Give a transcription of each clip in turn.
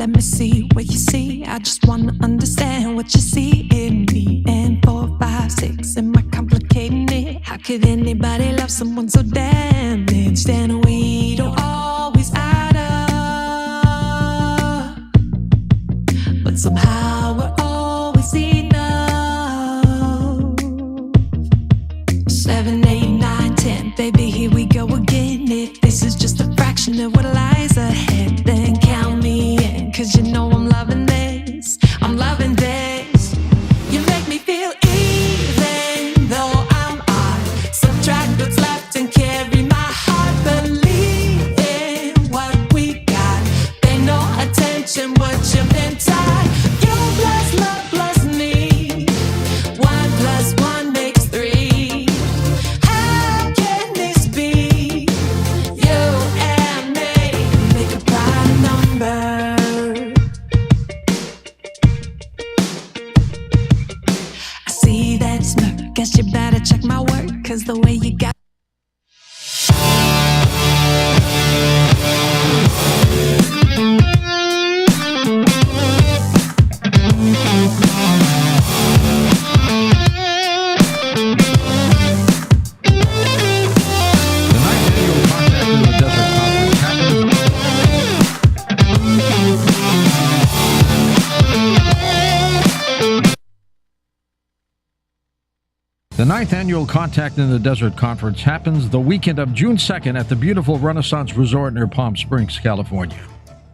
let me see what you see. I just wanna understand what you see in me. And 4, 5, 6, am I complicating it? How could anybody love someone so damaged? And we don't always add up, but somehow we're always enough. 7, 8, 9, 10, baby, here we go again. If this is just a fraction of what lies ahead, then count me in, 'cause you know I'm loving this, I'm loving this. You make me feel even though I'm odd. Subtract what's left and carry my heart. Believe in what we got. Pay no attention what you've been taught. You plus love plus me. 1 plus 1 makes 3. How can this be? You and me make a prime number. I see that smirk. Guess you better check my work, 'cause the way you got The 9th Annual Contact in the Desert Conference happens the weekend of June 2nd at the beautiful Renaissance Resort near Palm Springs, California.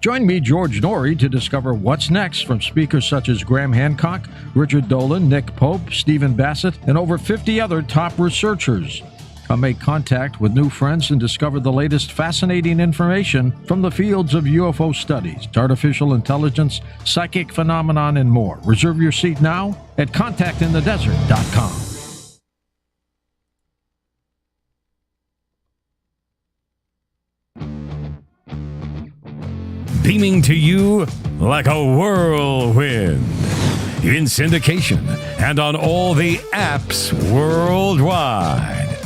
Join me, George Norrie, to discover what's next from speakers such as Graham Hancock, Richard Dolan, Nick Pope, Stephen Bassett, and over 50 other top researchers. Come make contact with new friends and discover the latest fascinating information from the fields of UFO studies, artificial intelligence, psychic phenomenon, and more. Reserve your seat now at contactinthedesert.com. Beaming to you like a whirlwind. In syndication and on all the apps worldwide.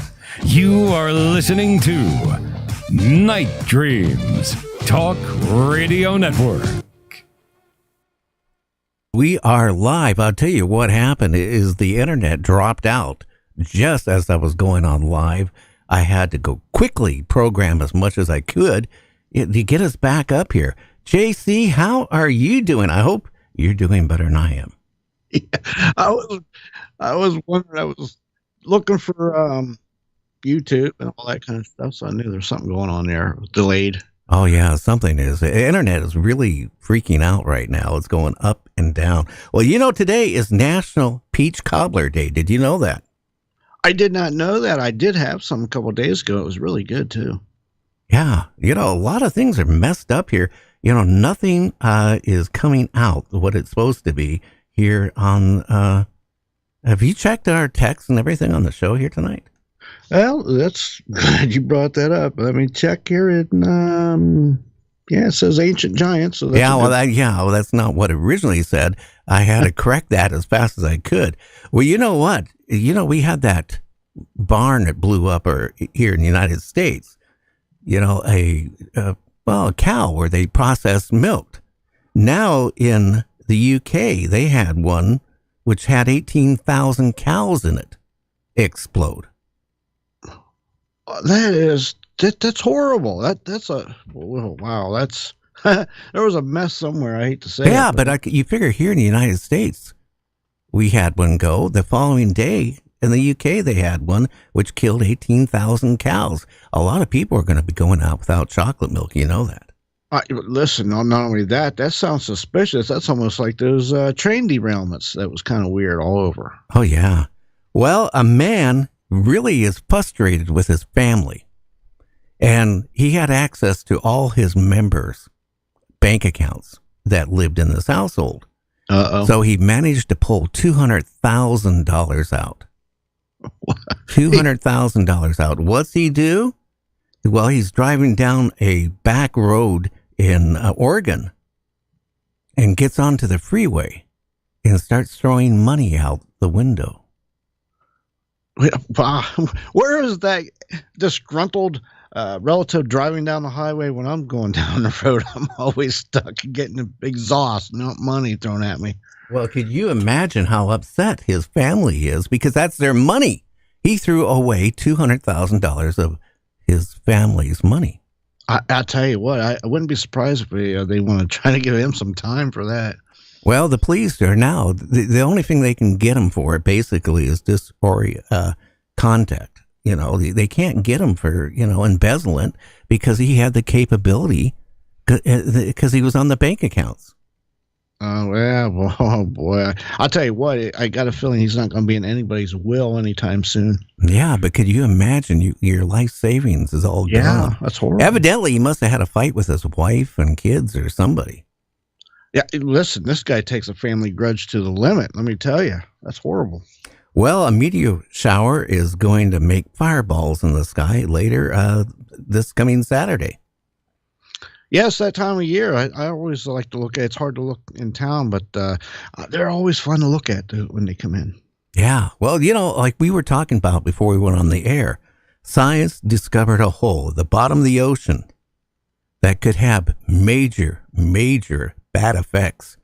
You are listening to Night Dreams Talk Radio Network. We are live. I'll tell you what happened is the internet dropped out just as I was going on live. I had to go quickly program as much as I could to get us back up here. JC, how are you doing? I hope you're doing better than I am. Yeah, I was wondering. I was looking for YouTube and all that kind of stuff, so I knew there's something going on there. It was delayed. Oh yeah, something is. The internet is really freaking out right now. It's going up and down. Well, you know, today is National Peach Cobbler Day. Did you know that? I did not know that. I did have some a couple of days ago. It was really good too. Yeah, you know, a lot of things are messed up here. You know, nothing is coming out what it's supposed to be here on. Have you checked our text and everything on the show here tonight? Well, that's glad you brought that up. Let me check here. It says Ancient Giants. So that's that's not what it originally said. I had to correct that as fast as I could. Well, you know what? You know, we had that barn that blew up here in the United States. You know, a cow where they processed milk. Now in the UK, they had one which had 18,000 cows in it explode. That's horrible. That's wow. That's there was a mess somewhere. I hate to say. Yeah, but you figure here in the United States, we had one go. The following day in the UK, they had one which killed 18,000 cows. A lot of people are going to be going out without chocolate milk. You know that. Listen, not only that sounds suspicious. That's almost like those train derailments. That was kind of weird all over. Oh yeah. Well, a man really is frustrated with his family, and he had access to all his members' bank accounts that lived in this household. So he managed to pull $200,000 out. $200,000 out. What's he do? Well, he's driving down a back road in Oregon and gets onto the freeway and starts throwing money out the window. Where is that disgruntled relative driving down the highway when I'm going down the road, I'm always stuck getting an exhaust, not money thrown at me. Well, could you imagine how upset his family is? Because that's their money. He threw away $200,000 of his family's money. I tell you what, I wouldn't be surprised if they want to try to give him some time for that. Well, the police are now, the only thing they can get him for basically is contact. They can't get him for, embezzlement because he had the capability because he was on the bank accounts. Oh boy. I'll tell you what, I got a feeling he's not going to be in anybody's will anytime soon. Yeah, but could you imagine your life savings is all gone? Yeah, that's horrible. Evidently, he must have had a fight with his wife and kids or somebody. Yeah, listen, this guy takes a family grudge to the limit. Let me tell you, that's horrible. Well, a meteor shower is going to make fireballs in the sky later this coming Saturday. Yes, that time of year. I always like to look at. It's hard to look in town, but they're always fun to look at when they come in. Yeah. Well, like we were talking about before we went on the air, science discovered a hole at the bottom of the ocean that could have major, major bad effects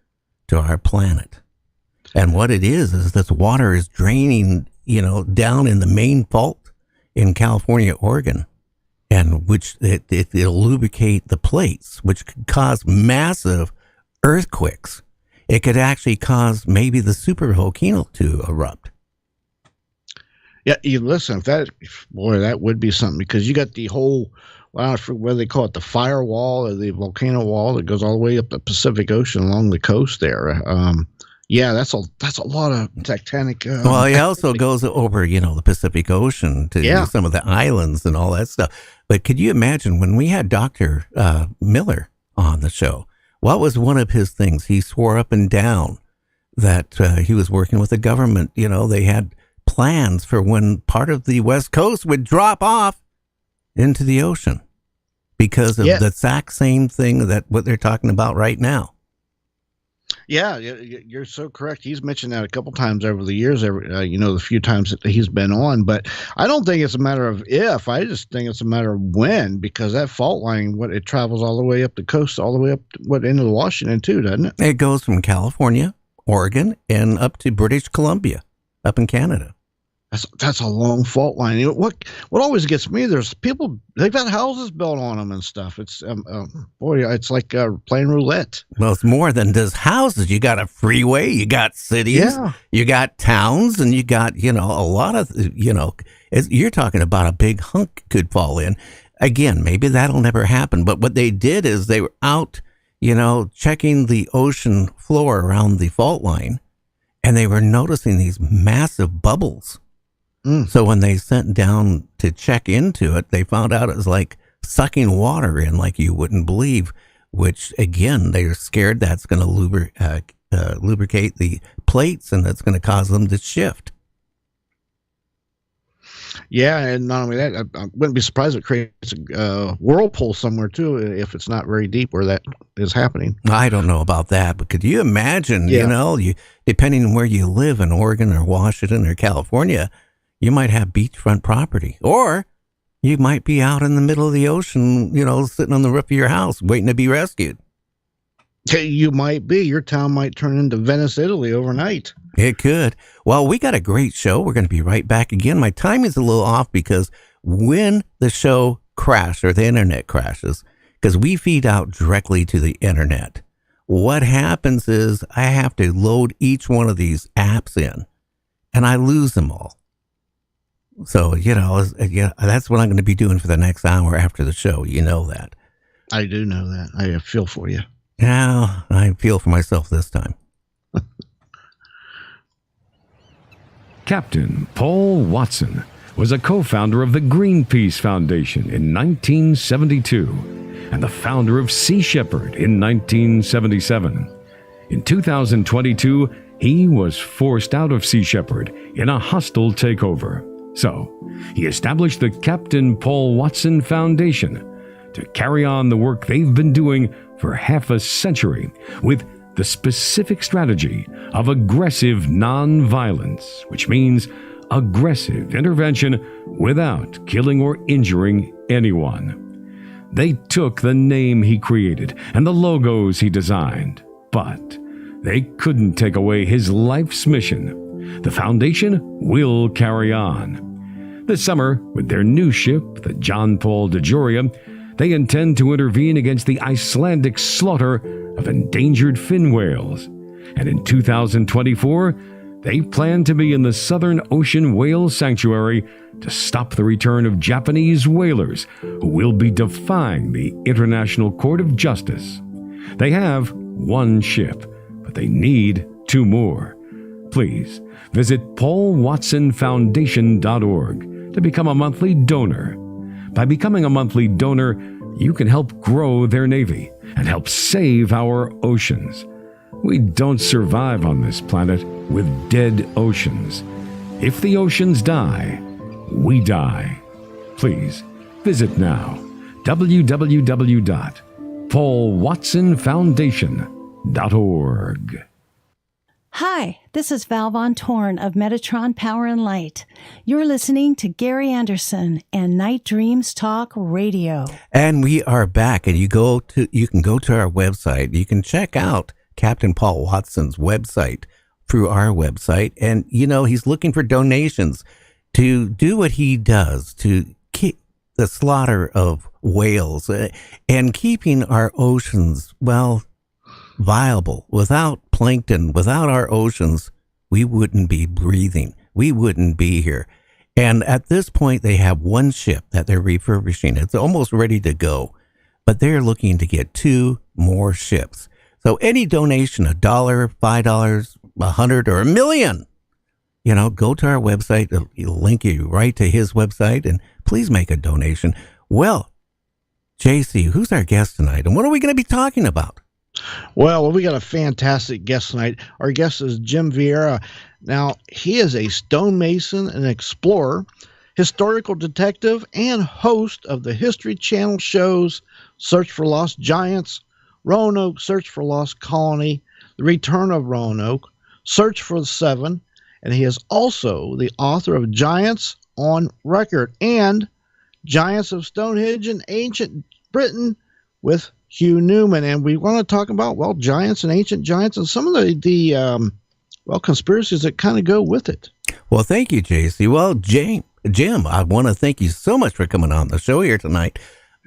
to our planet. And what it is that water is draining, down in the main fault in California, Oregon. And which it'll lubricate the plates, which could cause massive earthquakes. It could actually cause maybe the super volcano to erupt. Yeah, you listen. That would be something because you got the whole, I forget what they call it, the firewall or the volcano wall that goes all the way up the Pacific Ocean along the coast there. Yeah, that's a lot of tectonic. Well, it also goes over, the Pacific Ocean to some of the islands and all that stuff. But could you imagine when we had Dr. Miller on the show, what was one of his things? He swore up and down that he was working with the government. They had plans for when part of the West Coast would drop off into the ocean because of the exact same thing that what they're talking about right now. Yeah, you're so correct. He's mentioned that a couple times over the years, the few times that he's been on. But I don't think it's a matter of if. I just think it's a matter of when, because that fault line, it travels all the way up the coast, all the way up into Washington too, doesn't it? It goes from California, Oregon, and up to British Columbia, up in Canada. That's a long fault line. What always gets me, there's people, they've got houses built on them and stuff. It's it's like playing roulette. Well, it's more than just houses. You got a freeway, you got cities, you got towns, and you got a lot of you're talking about a big hunk could fall in. Again, maybe that'll never happen. But what they did is they were out, checking the ocean floor around the fault line, and they were noticing these massive bubbles. So when they sent down to check into it, they found out it was like sucking water in like you wouldn't believe, which, again, they're scared that's going to lubricate the plates and that's going to cause them to shift. Yeah, and not only that, I wouldn't be surprised if it creates a whirlpool somewhere, too, if it's not very deep where that is happening. I don't know about that, but could you imagine, depending on where you live in Oregon or Washington or California, you might have beachfront property, or you might be out in the middle of the ocean, sitting on the roof of your house waiting to be rescued. You might be. Your town might turn into Venice, Italy overnight. It could. Well, we got a great show. We're going to be right back again. My time is a little off because when the show crashes or the internet crashes, because we feed out directly to the internet, what happens is I have to load each one of these apps in, and I lose them all. So, that's what I'm going to be doing for the next hour after the show. You know that. I do know that. I feel for you. Yeah, I feel for myself this time. Captain Paul Watson was a co-founder of the Greenpeace Foundation in 1972 and the founder of Sea Shepherd in 1977. In 2022, he was forced out of Sea Shepherd in a hostile takeover. So, he established the Captain Paul Watson Foundation to carry on the work they've been doing for half a century with the specific strategy of aggressive nonviolence, which means aggressive intervention without killing or injuring anyone. They took the name he created and the logos he designed, but they couldn't take away his life's mission. The foundation will carry on. This summer, with their new ship, the John Paul de Joria, they intend to intervene against the Icelandic slaughter of endangered fin whales. And in 2024, they plan to be in the Southern Ocean Whale Sanctuary to stop the return of Japanese whalers who will be defying the International Court of Justice. They have one ship, but they need 2 more. Please visit paulwatsonfoundation.org to become a monthly donor. By becoming a monthly donor, you can help grow their Navy and help save our oceans. We don't survive on this planet with dead oceans. If the oceans die, we die. Please visit now www.paulwatsonfoundation.org. Hi, this is Val Von Torn of Metatron Power and Light. You're listening to Gary Anderson and Night Dreams Talk Radio. And we are back, and you can go to our website. You can check out Captain Paul Watson's website through our website. And, he's looking for donations to do what he does to keep the slaughter of whales and keeping our oceans, viable. Without plankton, without our oceans, we wouldn't be breathing. We wouldn't be here. And at this point, they have one ship that they're refurbishing. It's almost ready to go, but they're looking to get 2 more ships. So any donation, $1, $5, $100, or $1 million, go to our website. It'll link you right to his website, and please make a donation. Well, JC, who's our guest tonight, and what are we going to be talking about? Well, we got a fantastic guest tonight. Our guest is Jim Vieira. Now, he is a stonemason and explorer, historical detective, and host of the History Channel shows Search for Lost Giants, Roanoke, Search for Lost Colony, The Return of Roanoke, Search for the Seven, and he is also the author of Giants on Record and Giants of Stonehenge and Ancient Britain with Hugh Newman. And we want to talk about, giants and ancient giants and some of the conspiracies that kind of go with it. Well, thank you, JC. Well, Jim, I want to thank you so much for coming on the show here tonight.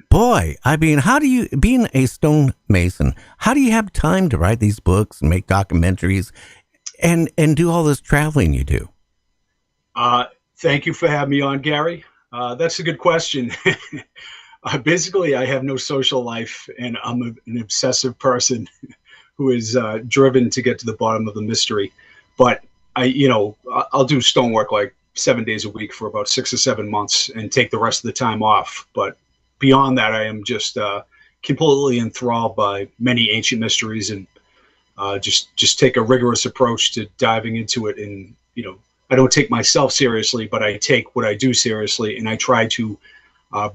Boy, how do you, being a stonemason, how do you have time to write these books and make documentaries and do all this traveling you do? Thank you for having me on, Gary. That's a good question. Basically, I have no social life, and I'm an obsessive person who is driven to get to the bottom of the mystery. But I'll do stonework like 7 days a week for about 6 or 7 months and take the rest of the time off. But beyond that, I am just completely enthralled by many ancient mysteries and just take a rigorous approach to diving into it. And, I don't take myself seriously, but I take what I do seriously, and I try to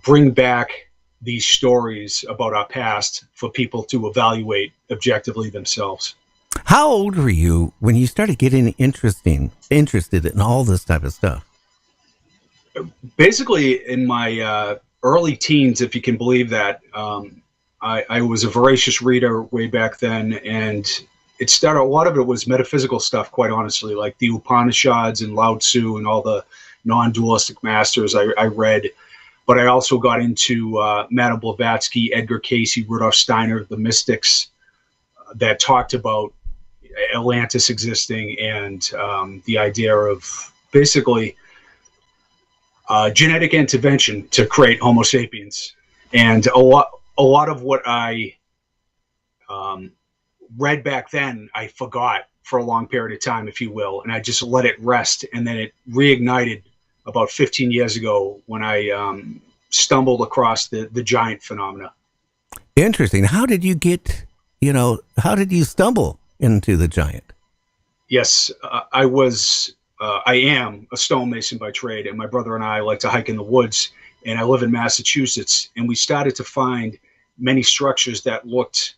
bring back these stories about our past for people to evaluate objectively themselves. How old were you when you started getting interested in all this type of stuff? Basically, in my early teens, if you can believe that, I was a voracious reader way back then, and it started. A lot of it was metaphysical stuff, quite honestly, like the Upanishads and Lao Tzu and all the non-dualistic masters I read. But I also got into Madame Blavatsky, Edgar Cayce, Rudolf Steiner, the mystics that talked about Atlantis existing and the idea of basically genetic intervention to create Homo sapiens. And a lot of what I read back then, I forgot for a long period of time, if you will, and I just let it rest. And then it reignited about 15 years ago when I stumbled across the giant phenomena. Interesting. How did you how did you stumble into the giant? Yes, I am a stonemason by trade, and my brother and I like to hike in the woods, and I live in Massachusetts, and we started to find many structures that looked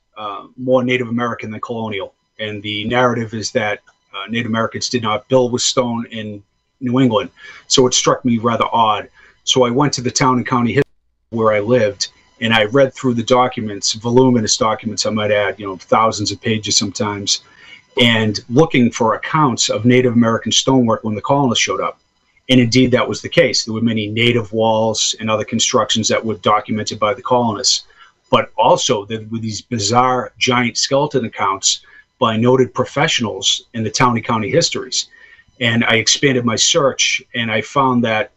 more Native American than colonial. And the narrative is that Native Americans did not build with stone, and New England. So it struck me rather odd. So I went to the town and county history where I lived, and I read through the documents, voluminous documents, I might add, thousands of pages sometimes, and looking for accounts of Native American stonework when the colonists showed up. And indeed, that was the case. There were many native walls and other constructions that were documented by the colonists. But also, there were these bizarre giant skeleton accounts by noted professionals in the town and county histories. And I expanded my search, and I found that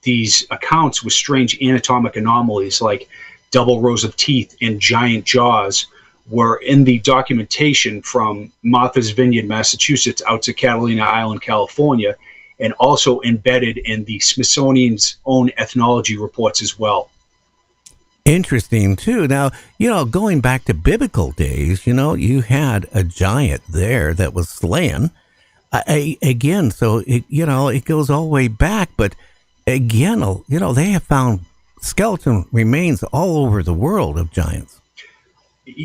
these accounts with strange anatomic anomalies like double rows of teeth and giant jaws were in the documentation from Martha's Vineyard, Massachusetts, out to Catalina Island, California, and also embedded in the Smithsonian's own ethnology reports as well. Interesting, too. Now, going back to biblical days, you had a giant there that was slain. Again, so, it goes all the way back. But again, they have found skeleton remains all over the world of giants.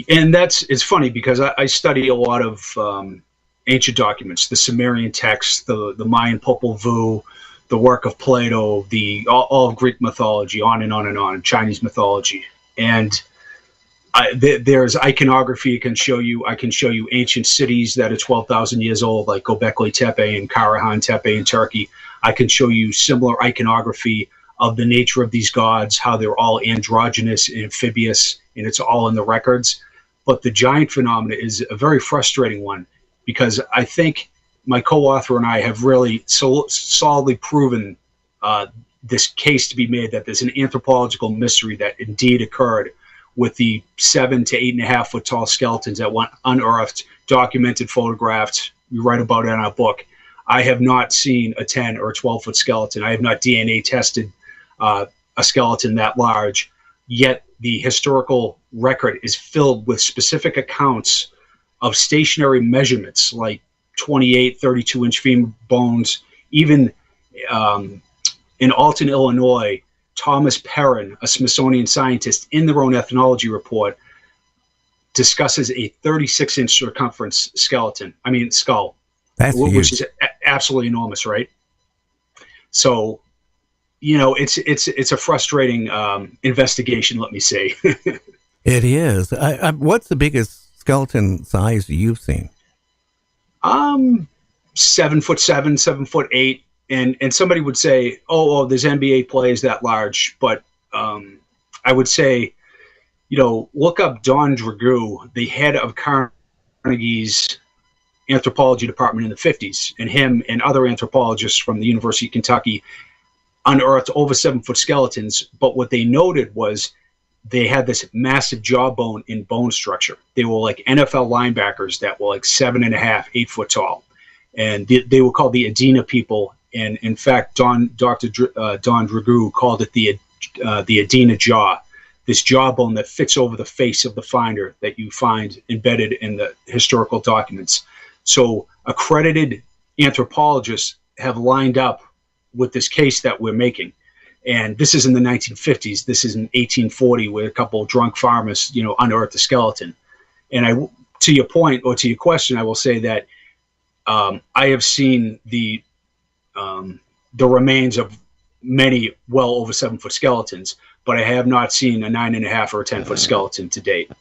And it's funny because I study a lot of ancient documents, the Sumerian texts, the Mayan Popol Vuh, the work of Plato, all of Greek mythology, on and on and on, Chinese mythology. And there's iconography I can show you ancient cities that are 12,000 years old, like Göbekli Tepe and Karahan Tepe in Turkey. I can show you similar iconography of the nature of these gods, how they're all androgynous and amphibious, and it's all in the records. But the giant phenomena is a very frustrating one, because I think my co-author and I have really solidly proven this case to be made that there's an anthropological mystery that indeed occurred with the 7 to 8.5 foot tall skeletons that went unearthed, documented, photographed. We write about it in our book. I have not seen a 10 or a 12 foot skeleton. I have not DNA tested a skeleton that large, yet the historical record is filled with specific accounts of stationary measurements like 28, 32-inch femur bones. Even in Alton, Illinois, Thomas Perrin, a Smithsonian scientist, in their own ethnology report, discusses a 36-inch circumference skull. That's huge. Which is absolutely enormous, right? So, it's a frustrating investigation, let me say. It is. What's the biggest skeleton size you've seen? 7'7", 7'8", and somebody would say, oh, there's NBA players that large, but I would say, look up Don Dragoo, the head of Carnegie's anthropology department in the 50s, and him and other anthropologists from the University of Kentucky unearthed over 7 foot skeletons. But what they noted was they had this massive jawbone in bone structure. They were like NFL linebackers that were like 7.5, 8 foot tall. And they were called the Adena people. And in fact, Dr. Don Dragoo called it the Adena jaw, this jawbone that fits over the face of the finder that you find embedded in the historical documents. So accredited anthropologists have lined up with this case that we're making. And this is in the 1950s. This is in 1840, where a couple of drunk farmers, unearthed a skeleton. And to your point, or to your question, I will say that I have seen the remains of many well over 7 foot skeletons, but I have not seen a 9.5 or a 10 foot skeleton to date.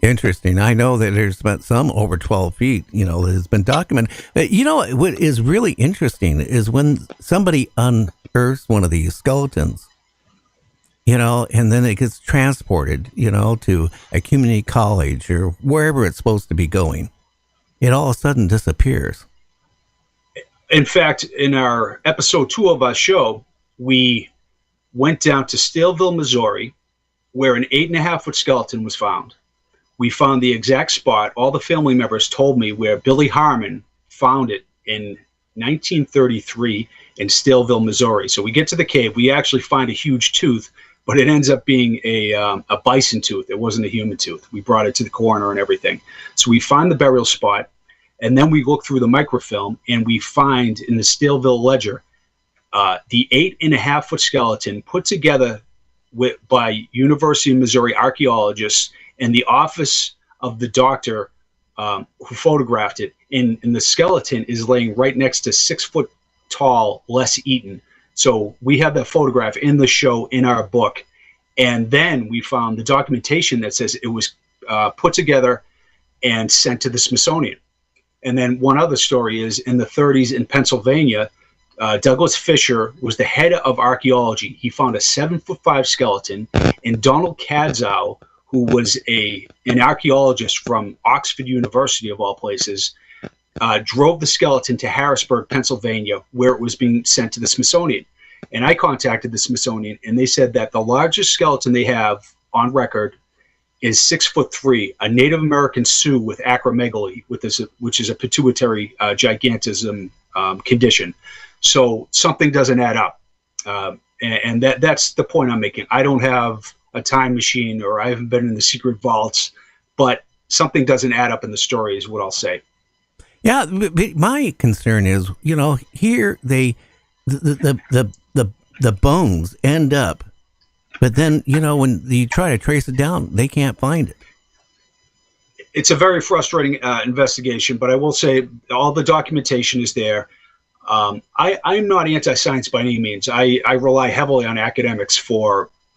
Interesting. I know that there's been some over 12 feet, that has been documented. What is really interesting is when somebody unearths one of these skeletons, and then it gets transported, to a community college or wherever it's supposed to be going, it all of a sudden disappears. In fact, in our episode 2 of our show, we went down to Staleville, Missouri, where an 8.5 foot skeleton was found. We found the exact spot. All the family members told me where Billy Harmon found it in 1933 in Staleville, Missouri. So we get to the cave. We actually find a huge tooth, but it ends up being a bison tooth. It wasn't a human tooth. We brought it to the coroner and everything. So we find the burial spot, and then we look through the microfilm, and we find in the Staleville ledger the 8.5 foot skeleton put together by University of Missouri archaeologists and the office of the doctor who photographed it. And the skeleton is laying right next to 6 foot tall, less eaten. So we have that photograph in the show, in our book. And then we found the documentation that says it was put together and sent to the Smithsonian. And then one other story is in the 30s in Pennsylvania, Douglas Fisher was the head of archaeology. He found a 7'5" skeleton, and Donald Kadzow, who was an archaeologist from Oxford University, of all places, drove the skeleton to Harrisburg, Pennsylvania, where it was being sent to the Smithsonian. And I contacted the Smithsonian, and they said that the largest skeleton they have on record is 6'3", a Native American Sioux with acromegaly, which is a pituitary gigantism condition. So something doesn't add up, and that's the point I'm making. I don't have a time machine, or I haven't been in the secret vaults, but something doesn't add up in the story, is what I'll say. Yeah, but my concern is, here the bones end up, but then when you try to trace it down, they can't find it. It's a very frustrating investigation, but I will say all the documentation is there. I'm not anti-science by any means. I rely heavily on academics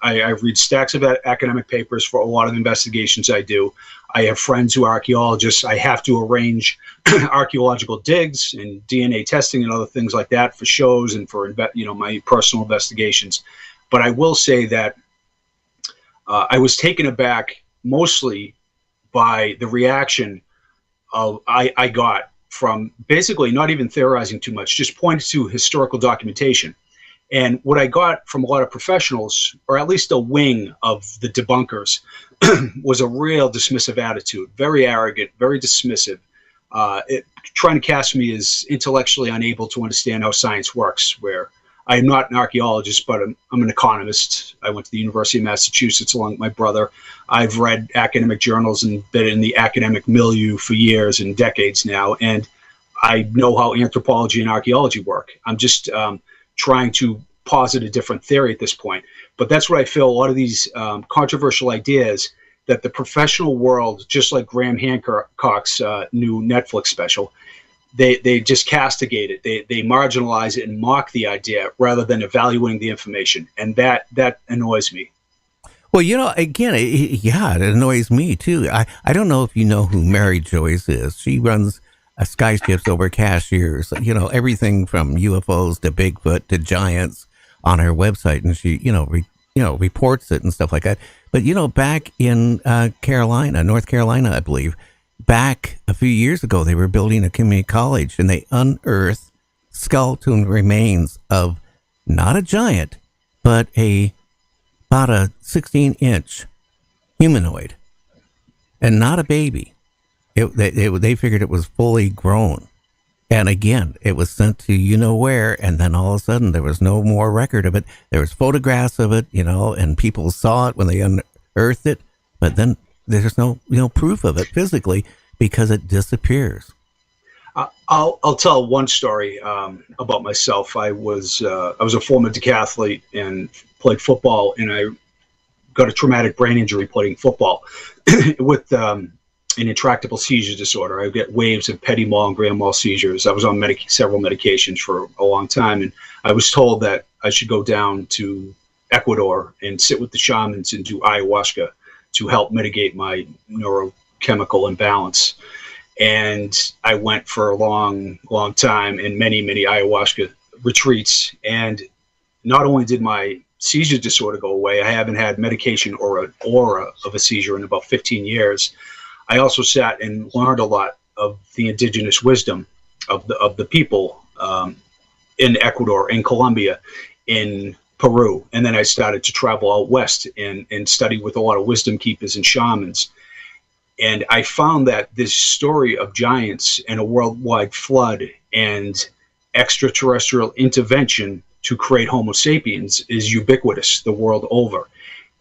I read stacks of academic papers for a lot of the investigations I do. I have friends who are archaeologists. I have to arrange archaeological digs and DNA testing and other things like that for shows and for my personal investigations. But I will say that I was taken aback mostly by the reaction I got from basically not even theorizing too much, just pointing to historical documentation. And what I got from a lot of professionals, or at least a wing of the debunkers, was a real dismissive attitude, very arrogant, very dismissive, trying to cast me as intellectually unable to understand how science works, where I am not an archaeologist, but I'm an economist. I went to the University of Massachusetts along with my brother. I've read academic journals and been in the academic milieu for years and decades now, and I know how anthropology and archaeology work. I'm just trying to posit a different theory at this point. But that's what I feel, a lot of these controversial ideas that the professional world, just like Graham Hancock's new Netflix special, they just castigate it. They marginalize it and mock the idea rather than evaluating the information. And that annoys me. Well, again, it annoys me too. I don't know if you know who Mary Joyce is. She runs Skyships Over Cashiers, everything from UFOs to Bigfoot to giants on her website, and she, reports it and stuff like that. But back in North Carolina, I believe, back a few years ago, they were building a community college, and they unearthed skeleton remains of not a giant, but about a 16-inch humanoid, and not a baby. They figured it was fully grown. And again, it was sent to where, and then all of a sudden there was no more record of it. There was photographs of it, and people saw it when they unearthed it, but then there's no proof of it physically because it disappears. I'll tell one story about myself. I was a former decathlete and played football, and I got a traumatic brain injury playing football with an intractable seizure disorder. I get waves of petit mal and grand mal seizures. I was on several medications for a long time, and I was told that I should go down to Ecuador and sit with the shamans and do ayahuasca to help mitigate my neurochemical imbalance. And I went for a long, long time in many, many ayahuasca retreats. And not only did my seizure disorder go away, I haven't had medication or an aura of a seizure in about 15 years. I also sat and learned a lot of the indigenous wisdom of the people in Ecuador, in Colombia, in Peru. And then I started to travel out west and study with a lot of wisdom keepers and shamans. And I found that this story of giants and a worldwide flood and extraterrestrial intervention to create Homo sapiens is ubiquitous the world over.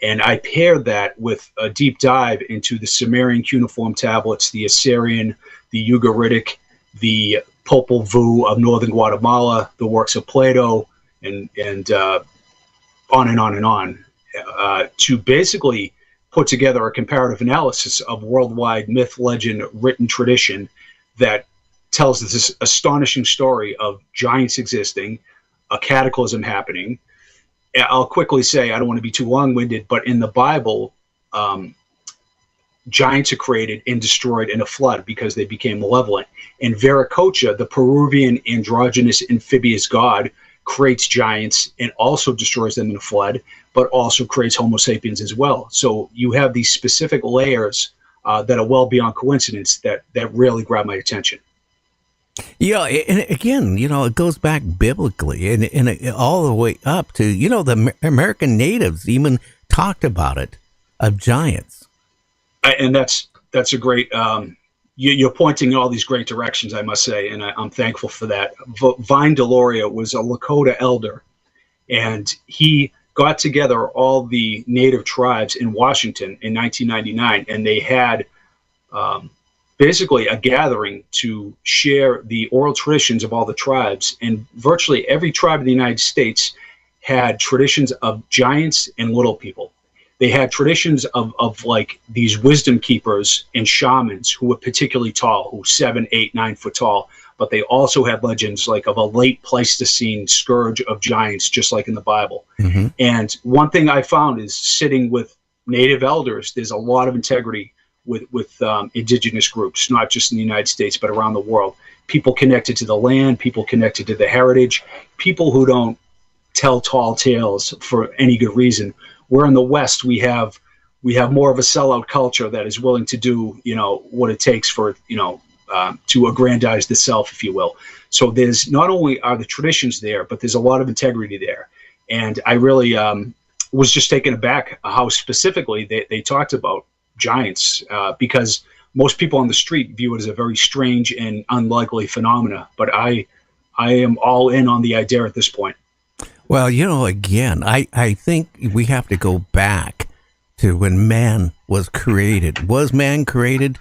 And I paired that with a deep dive into the Sumerian cuneiform tablets, the Assyrian, the Ugaritic, the Popol Vuh of northern Guatemala, the works of Plato, and on and on and on, to basically put together a comparative analysis of worldwide myth, legend, written tradition that tells this astonishing story of giants existing, a cataclysm happening. I'll quickly say, I don't want to be too long-winded, but in the Bible, giants are created and destroyed in a flood because they became malevolent. And Viracocha, the Peruvian androgynous amphibious god, creates giants and also destroys them in a flood, but also creates Homo sapiens as well. So you have these specific layers that are well beyond coincidence that really grab my attention. Yeah, and again, it goes back biblically and all the way up to, the American natives even talked about it, of giants. And that's a great, you're pointing in all these great directions, I must say, and I'm thankful for that. Vine Deloria was a Lakota elder, and he got together all the native tribes in Washington in 1999, and they had basically a gathering to share the oral traditions of all the tribes. And virtually every tribe in the United States had traditions of giants and little people. They had traditions of like these wisdom keepers and shamans who were particularly tall, who 7, 8, 9 foot tall. But they also had legends like of a late Pleistocene scourge of giants, just like in the Bible. Mm-hmm. And one thing I found is sitting with native elders, there's a lot of integrity with indigenous groups, not just in the United States, but around the world. People connected to the land, people connected to the heritage, people who don't tell tall tales for any good reason. Where in the West, we have more of a sellout culture that is willing to do, what it takes for, to aggrandize the self, if you will. So there's not only are the traditions there, but there's a lot of integrity there. And I really was just taken aback how specifically they talked about giants, because most people on the street view it as a very strange and unlikely phenomena. But I am all in on the idea at this point. Well, again, I think we have to go back to when man was created. Was man created?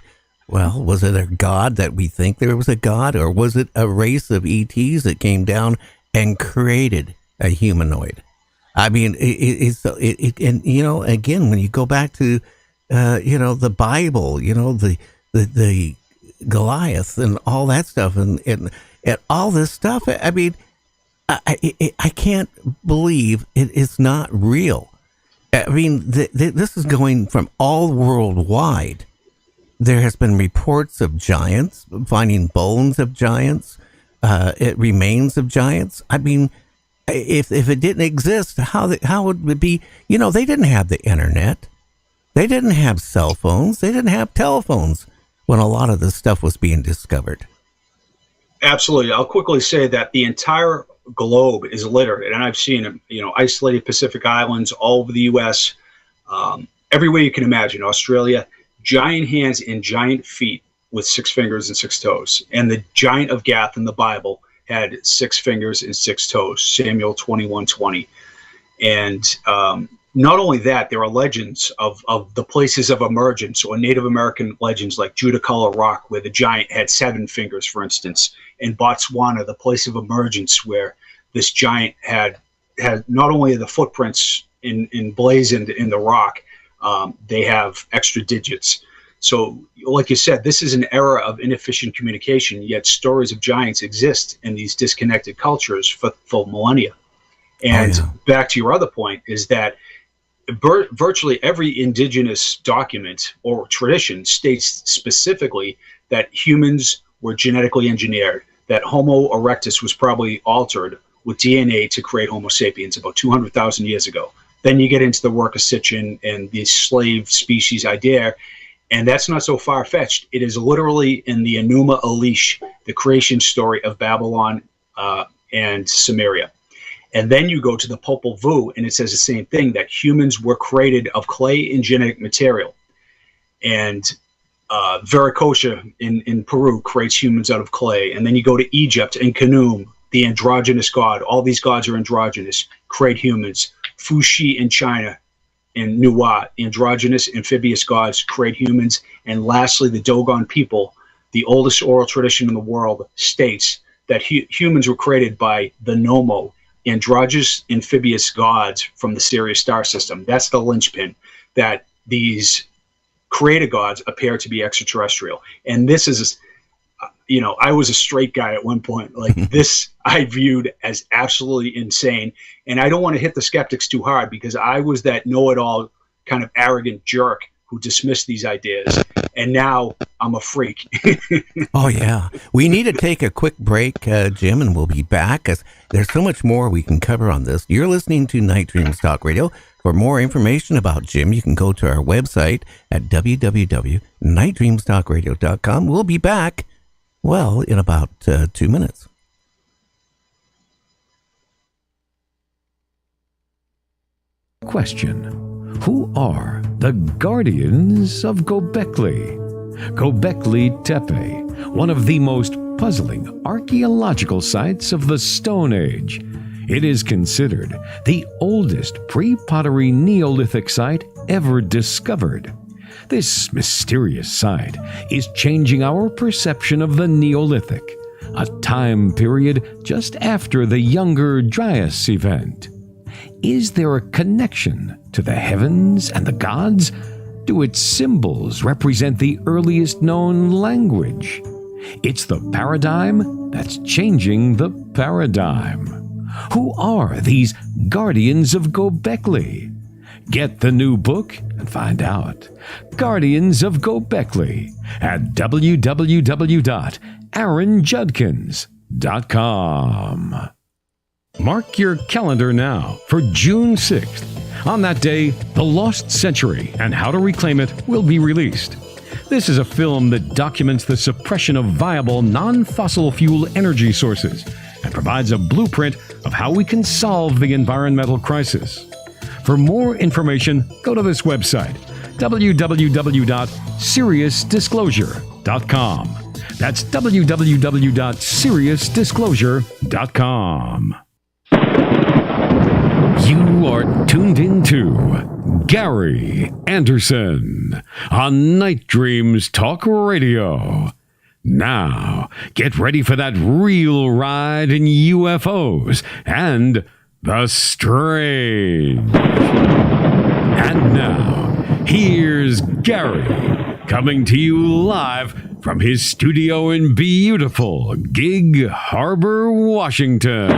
Well, was it a god that we think there was a god, or was it a race of ETs that came down and created a humanoid? I mean, and again, when you go back to the Bible, the Goliath and all that stuff, and all this stuff. I mean, I can't believe it is not real. I mean, this is going from all worldwide. There has been reports of giants, finding bones of giants, remains of giants. I mean, if it didn't exist, how would it be? They didn't have the internet. They didn't have cell phones. They didn't have telephones when a lot of this stuff was being discovered. Absolutely. I'll quickly say that the entire globe is littered, and I've seen isolated Pacific islands all over the U.S., everywhere you can imagine. Australia, giant hands and giant feet with 6 fingers and 6 toes. And the giant of Gath in the Bible had 6 fingers and 6 toes, Samuel 21:20. And not only that, there are legends of the places of emergence, or Native American legends like Judaculla Rock, where the giant had 7 fingers, for instance. In Botswana, the place of emergence where this giant had not only the footprints emblazoned in the rock, they have extra digits. So, like you said, this is an era of inefficient communication, yet stories of giants exist in these disconnected cultures for millennia. And back to your other point is that virtually every indigenous document or tradition states specifically that humans were genetically engineered, that Homo erectus was probably altered with DNA to create Homo sapiens about 200,000 years ago. Then you get into the work of Sitchin and the slave species idea, and that's not so far-fetched. It is literally in the Enuma Elish, the creation story of Babylon and Sumeria. And then you go to the Popol Vuh, and it says the same thing, that humans were created of clay and genetic material. And Viracocha in Peru creates humans out of clay. And then you go to Egypt and Khnum, the androgynous god. All these gods are androgynous, create humans. Fuxi in China, in Nuwa, androgynous amphibious gods create humans. And lastly, the Dogon people, the oldest oral tradition in the world, states that humans were created by the Nomo, androgynous amphibious gods from the Sirius star system. That's the linchpin, that these created gods appear to be extraterrestrial. And this is, I was a straight guy at one point. Like this, I viewed as absolutely insane. And I don't want to hit the skeptics too hard because I was that know-it-all kind of arrogant jerk who dismissed these ideas. And now I'm a freak. Oh, yeah. We need to take a quick break, Jim, and we'll be back. As there's so much more we can cover on this. You're listening to Night Dreams Talk Radio. For more information about Jim, you can go to our website at www.nightdreamstalkradio.com. We'll be back, well, in about 2 minutes. Question: who are the guardians of Göbekli? Göbekli Tepe, one of the most puzzling archaeological sites of the Stone Age. It is considered the oldest pre-pottery Neolithic site ever discovered. This mysterious site is changing our perception of the Neolithic, a time period just after the Younger Dryas event. Is there a connection to the heavens and the gods? Do its symbols represent the earliest known language? It's the paradigm that's changing the paradigm. Who are these guardians of Göbekli? Get the new book and find out. Guardians of Göbekli at www.aaronjudkins.com. Mark your calendar now for June 6th. On that day, The Lost Century and How to Reclaim It will be released. This is a film that documents the suppression of viable non-fossil fuel energy sources and provides a blueprint of how we can solve the environmental crisis. For more information, go to this website, www.seriousdisclosure.com. That's www.seriousdisclosure.com. You are tuned into Gary Anderson on Night Dreams Talk Radio. Now, get ready for that real ride in UFOs and the strange. And now, here's Gary coming to you live from his studio in beautiful Gig Harbor, Washington.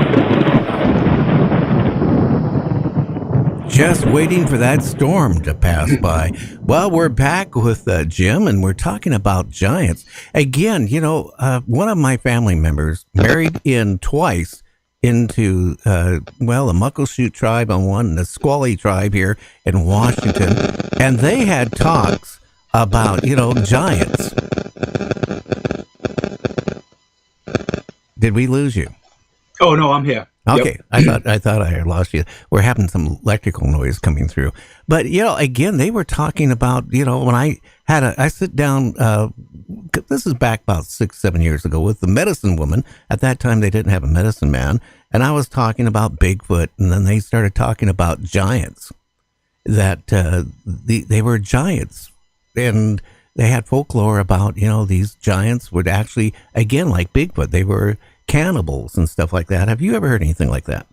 Just waiting for that storm to pass by. Well, we're back with Jim, and we're talking about giants. Again, one of my family members married in twice into, the Muckleshoot tribe on one, and the Squally tribe here in Washington. And they had talks about, giants. Did we lose you? Oh, no, I'm here. Okay, yep. I thought I had lost you. We're having some electrical noise coming through. But, again, they were talking about, when I sit down, this is back about 6-7 years ago with the medicine woman. At that time, they didn't have a medicine man. And I was talking about Bigfoot, and then they started talking about giants, that they were giants. And they had folklore about, these giants would actually, again, like Bigfoot, they were cannibals and stuff like that. Have you ever heard anything like that?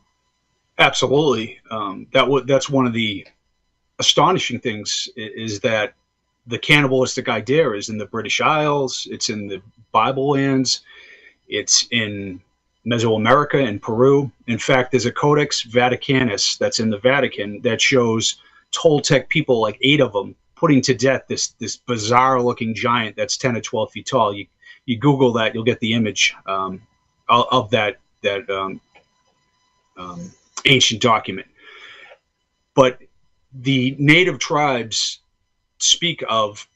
Absolutely. That's one of the astonishing things is that the cannibalistic idea is in the British Isles, it's in the Bible lands, it's in Mesoamerica and Peru. In fact, there's a Codex Vaticanus that's in the Vatican that shows Toltec people, like 8 of them, putting to death this bizarre looking giant that's 10 or 12 feet tall. You Google that, you'll get the image of that ancient document. But the native tribes speak of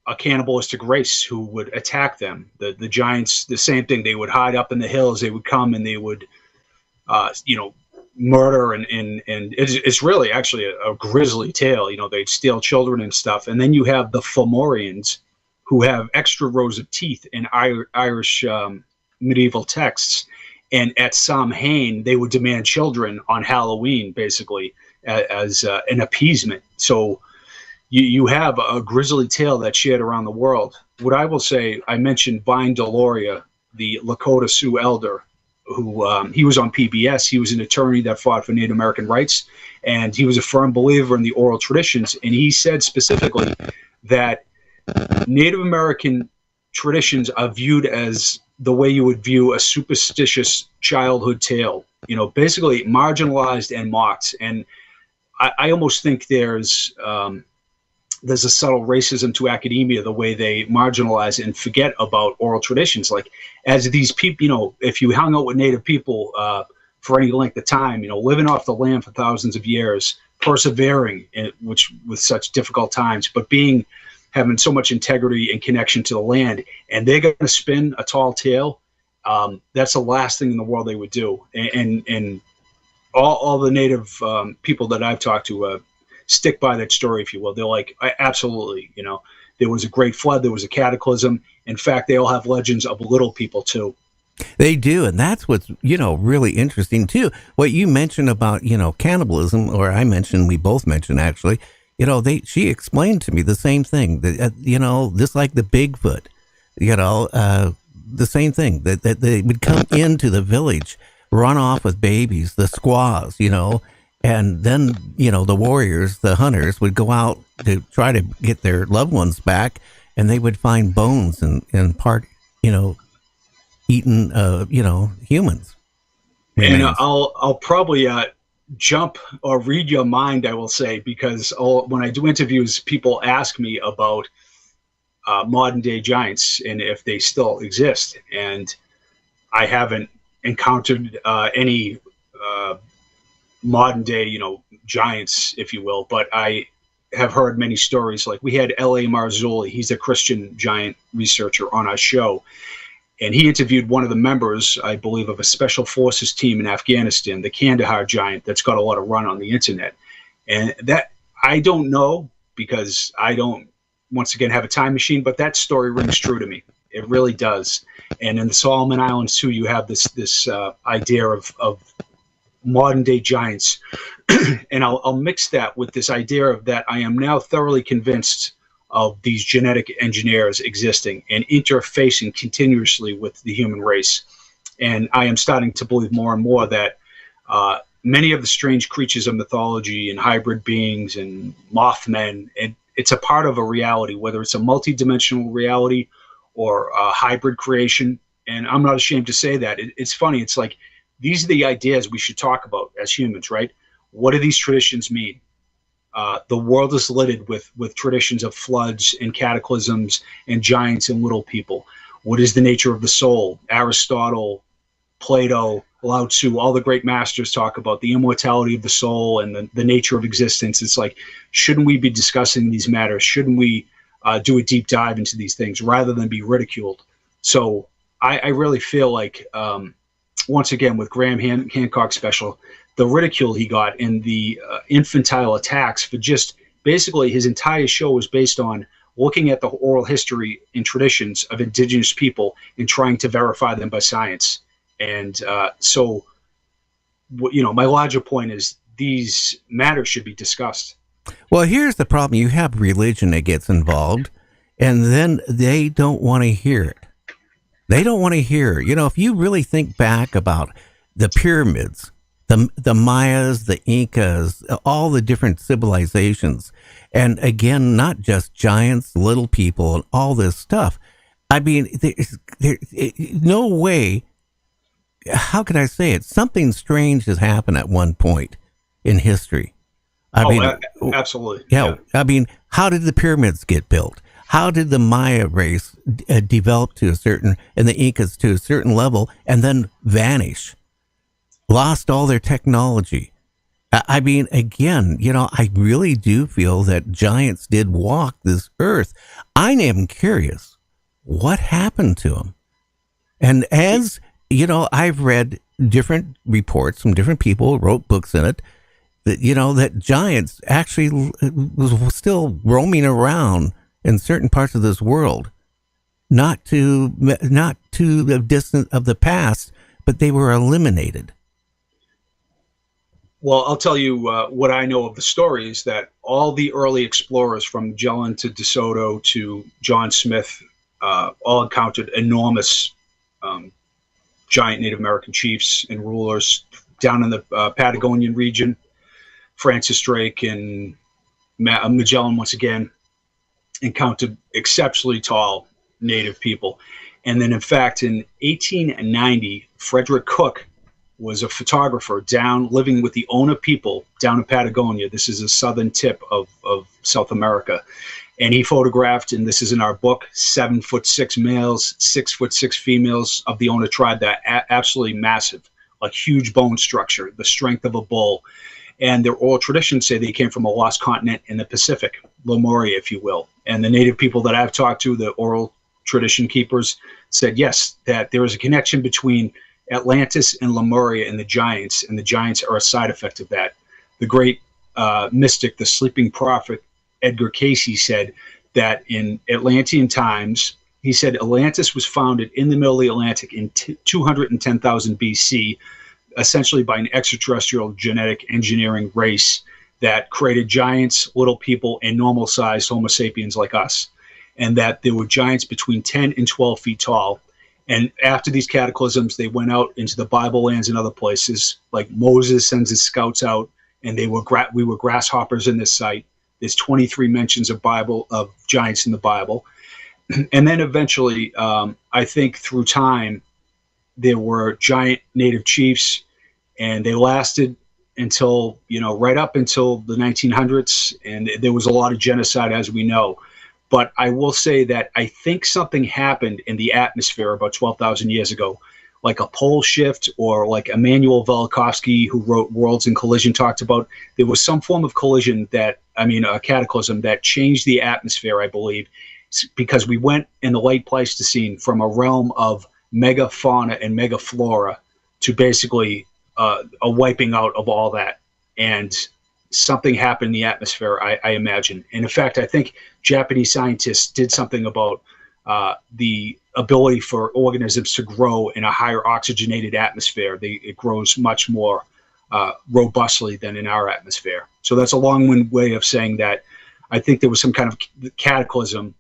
a cannibalistic race who would attack them. The giants, the same thing. They would hide up in the hills. They would come and they would, murder and it's really actually a grisly tale. They'd steal children and stuff. And then you have the Fomorians, who have extra rows of teeth in Irish medieval texts, and at Samhain they would demand children on Halloween, basically as an appeasement. So you have a grisly tale that's shared around the world. What I will say, I mentioned Vine Deloria, the Lakota Sioux elder, who he was on PBS. He was an attorney that fought for Native American rights, and he was a firm believer in the oral traditions. And he said specifically that Native American traditions are viewed as the way you would view a superstitious childhood tale, basically marginalized and mocked. And I almost think there's a subtle racism to academia, the way they marginalize and forget about oral traditions. Like, as these people, if you hung out with Native people for any length of time, living off the land for thousands of years, persevering, which with such difficult times, but having so much integrity and connection to the land, and they're going to spin a tall tale. That's the last thing in the world they would do. And all the Native people that I've talked to stick by that story, if you will. They're like, absolutely, there was a great flood, there was a cataclysm. In fact, they all have legends of little people too. They do, and that's what's, really interesting too. What you mentioned about, cannibalism, or we both mentioned actually, she explained to me the same thing, that, just like the Bigfoot, the same thing, that they would come into the village, run off with babies, the squaws, and then, the warriors, the hunters, would go out to try to get their loved ones back, and they would find bones and part, eaten, humans. And I'll probably jump or read your mind, I will say, because when I do interviews, people ask me about modern day giants and if they still exist. And I haven't encountered any modern day, giants, if you will, but I have heard many stories. Like, we had L.A. Marzulli, he's a Christian giant researcher, on our show. And he interviewed one of the members, I believe, of a special forces team in Afghanistan, the Kandahar giant, that's got a lot of run on the internet. And that, I don't know, because I don't, once again, have a time machine, but that story rings true to me. It really does. And in the Solomon Islands too, you have this idea of modern day giants. And I'll mix that with this idea of that I am now thoroughly convinced of these genetic engineers existing and interfacing continuously with the human race. And I am starting to believe more and more that many of the strange creatures of mythology and hybrid beings and Mothmen, and it's a part of a reality, whether it's a multi-dimensional reality or a hybrid creation. And I'm not ashamed to say that. It's funny. It's like, these are the ideas we should talk about as humans, right? What do these traditions mean? The world is littered with traditions of floods and cataclysms and giants and little people. What is the nature of the soul? Aristotle, Plato, Lao Tzu, all the great masters talk about the immortality of the soul and the nature of existence. It's like, shouldn't we be discussing these matters? Shouldn't we do a deep dive into these things rather than be ridiculed? So I really feel like, once again, with Graham Hancock's special, the ridicule he got and the infantile attacks for just basically his entire show was based on looking at the oral history and traditions of indigenous people and trying to verify them by science. And so, my larger point is these matters should be discussed. Well, here's the problem. You have religion that gets involved, and then they don't want to hear it. They don't want to hear. If you really think back about the pyramids, the Mayas, the Incas, all the different civilizations, and again, not just giants, little people, and all this stuff. I mean, there's no way. How can I say it? Something strange has happened at one point in history. Absolutely. Yeah. I mean, how did the pyramids get built? How did the Maya race develop to a certain, and the Incas to a certain level, and then vanish? Lost all their technology. I mean, again, I really do feel that giants did walk this earth. I am curious, what happened to them? And as, I've read different reports from different people who wrote books in it, that, that giants actually was still roaming around in certain parts of this world, not to the distant of the past, but they were eliminated. Well, I'll tell you what I know of the story is that all the early explorers, from Magellan to De Soto to John Smith, all encountered enormous giant Native American chiefs and rulers down in the Patagonian region. Francis Drake and Magellan, once again, encountered exceptionally tall Native people. And then, in fact, in 1890, Frederick Cook was a photographer living with the Ona people down in Patagonia. This is a southern tip of South America. And he photographed, and this is in our book, 7'6" males, 6'6" females of the Ona tribe that absolutely massive, like huge bone structure, the strength of a bull. And their oral traditions say they came from a lost continent in the Pacific, Lemuria, if you will. And the native people that I've talked to, the oral tradition keepers, said, yes, that there is a connection between Atlantis and Lemuria and the giants are a side effect of that. The great mystic, the sleeping prophet, Edgar Cayce, said that in Atlantean times, he said Atlantis was founded in the middle of the Atlantic in 210,000 BC, essentially by an extraterrestrial genetic engineering race that created giants, little people, and normal-sized Homo sapiens like us, and that there were giants between 10 and 12 feet tall. And after these cataclysms, they went out into the Bible lands and other places, like Moses sends his scouts out, and we were grasshoppers in this site. There's 23 mentions of giants in the Bible. And then eventually, I think through time, there were giant native chiefs, and they lasted until, right up until the 1900s. And there was a lot of genocide, as we know. But I will say that I think something happened in the atmosphere about 12,000 years ago, like a pole shift, or like Immanuel Velikovsky, who wrote Worlds in Collision, talked about. There was some form of collision a cataclysm that changed the atmosphere, I believe, because we went in the late Pleistocene from a realm of megafauna and megaflora to basically a wiping out of all that. And something happened in the atmosphere, I imagine. And in fact, I think Japanese scientists did something about the ability for organisms to grow in a higher oxygenated atmosphere. It grows much more robustly than in our atmosphere. So that's a long-winded way of saying that I think there was some kind of cataclysm,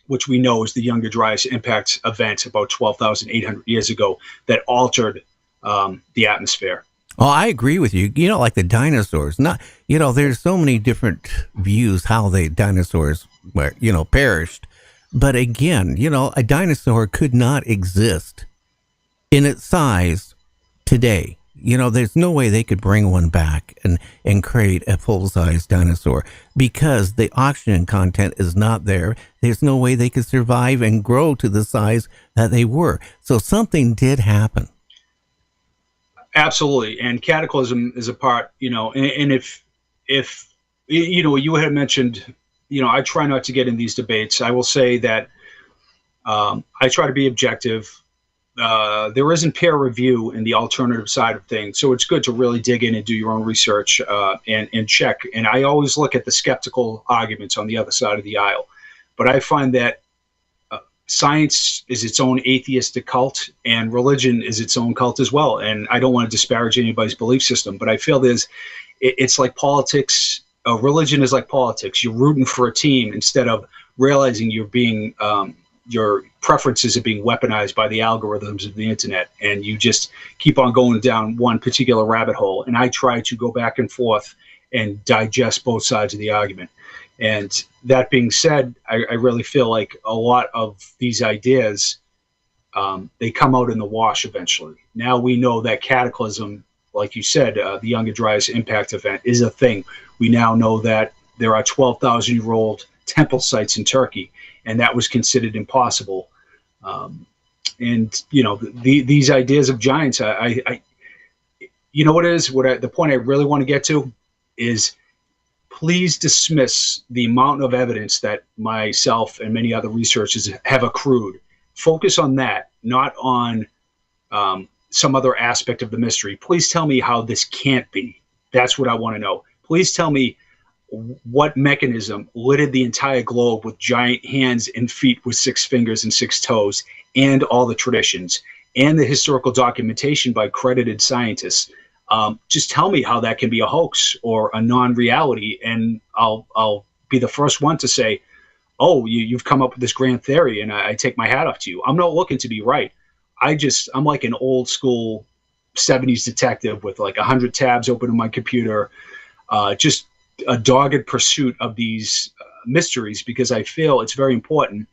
which we know is the Younger Dryas impact event about 12,800 years ago, that altered the atmosphere. Oh, I agree with you. Like the dinosaurs. There's so many different views how the dinosaurs were, perished. But again, a dinosaur could not exist in its size today. There's no way they could bring one back and create a full-size dinosaur because the oxygen content is not there. There's no way they could survive and grow to the size that they were. So something did happen. Absolutely. And cataclysm is a part, and if you had mentioned, I try not to get in these debates. I will say that I try to be objective. There isn't peer review in the alternative side of things. So it's good to really dig in and do your own research and check. And I always look at the skeptical arguments on the other side of the aisle. But I find that science is its own atheistic cult, and religion is its own cult as well. And I don't want to disparage anybody's belief system, but I feel it's like politics. Religion is like politics. You're rooting for a team instead of realizing you're being your preferences are being weaponized by the algorithms of the internet, and you just keep on going down one particular rabbit hole. And I try to go back and forth and digest both sides of the argument. And that being said, I really feel like a lot of these ideas, they come out in the wash eventually. Now we know that cataclysm, like you said, the Younger Dryas impact event is a thing. We now know that there are 12,000-year-old temple sites in Turkey, and that was considered impossible. These ideas of giants, the point I really want to get to is, please dismiss the amount of evidence that myself and many other researchers have accrued. Focus on that, not on some other aspect of the mystery. Please tell me how this can't be. That's what I want to know. Please tell me what mechanism littered the entire globe with giant hands and feet with 6 fingers and 6 toes, and all the traditions and the historical documentation by credited scientists. Just tell me how that can be a hoax or a non-reality, and I'll be the first one to say, oh, you've come up with this grand theory, and I take my hat off to you. I'm not looking to be right. I'm like an old school 70s detective with like 100 tabs open on my computer, just a dogged pursuit of these mysteries, because I feel it's very important.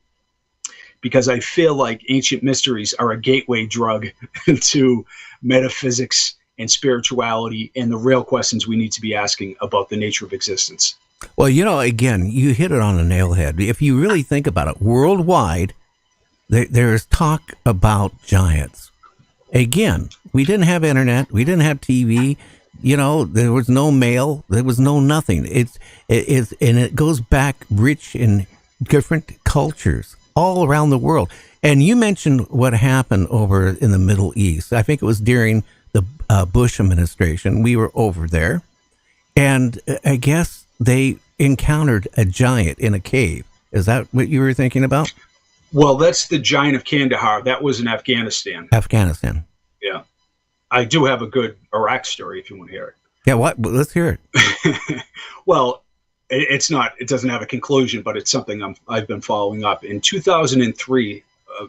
because I feel like ancient mysteries are a gateway drug to metaphysics and spirituality and the real questions we need to be asking about the nature of existence. Well, again, you hit it on the nailhead. If you really think about it, worldwide, there is talk about giants. Again, we didn't have internet, we didn't have TV. There was no mail, there was no nothing. And it goes back rich in different cultures all around the world. And you mentioned what happened over in the Middle East. I think it was during the Bush administration. We were over there, and I guess they encountered a giant in a cave. Is that what you were thinking about? Well, that's the giant of Kandahar. That was in Afghanistan. Afghanistan. Yeah. I do have a good Iraq story if you want to hear it. Yeah, what? Let's hear it. Well, it doesn't have a conclusion, but it's something I've been following up. In 2003,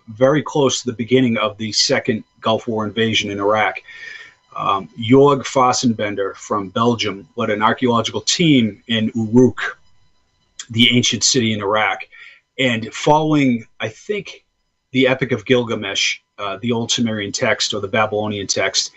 very close to the beginning of the second Gulf War invasion in Iraq, Jorg Fossenbender from Belgium led an archaeological team in Uruk, the ancient city in Iraq. And following, I think, the Epic of Gilgamesh, the old Sumerian text or the Babylonian text,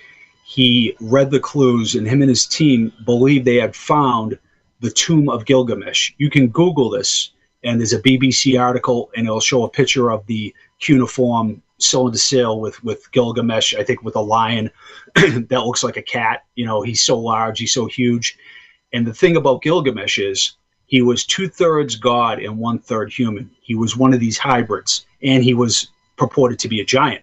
he read the clues, and him and his team believed they had found the tomb of Gilgamesh. You can Google this, and there's a BBC article, and it'll show a picture of the cuneiform cylinder sail with Gilgamesh, I think with a lion that looks like a cat. He's so large, he's so huge. And the thing about Gilgamesh is he was 2/3 god and 1/3 human. He was one of these hybrids, and he was purported to be a giant.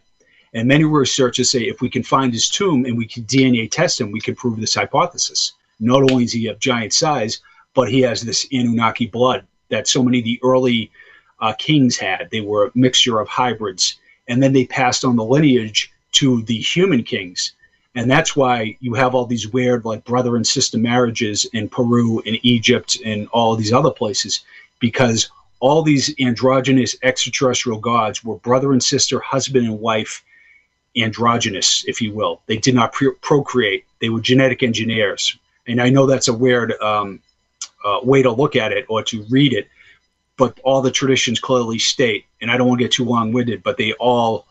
And many researchers say if we can find his tomb and we can DNA test him, we can prove this hypothesis. Not only is he of giant size, but he has this Anunnaki blood that so many of the early kings had. They were a mixture of hybrids, and then they passed on the lineage to the human kings. And that's why you have all these weird like brother and sister marriages in Peru and Egypt and all these other places, because all these androgynous extraterrestrial gods were brother and sister, husband and wife, androgynous, if you will. They did not procreate. They were genetic engineers. And I know that's a weird way to look at it or to read it, but all the traditions clearly state, and I don't want to get too long-winded, but they all,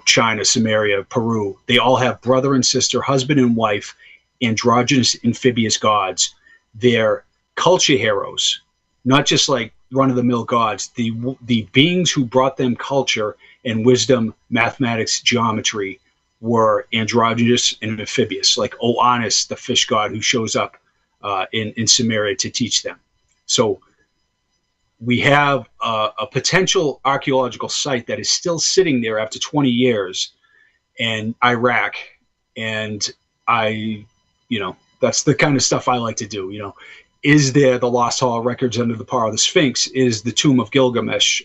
China, Samaria, Peru, they all have brother and sister, husband and wife, androgynous amphibious gods. They're culture heroes, not just like run-of-the-mill gods. The beings who brought them culture and wisdom, mathematics, geometry were androgynous and amphibious, like Oannes, the fish god who shows up in Samaria to teach them. So we have a potential archaeological site that is still sitting there after 20 years in Iraq. And that's the kind of stuff I like to do. Is there the Lost Hall of Records under the Power of the Sphinx? Is the Tomb of Gilgamesh?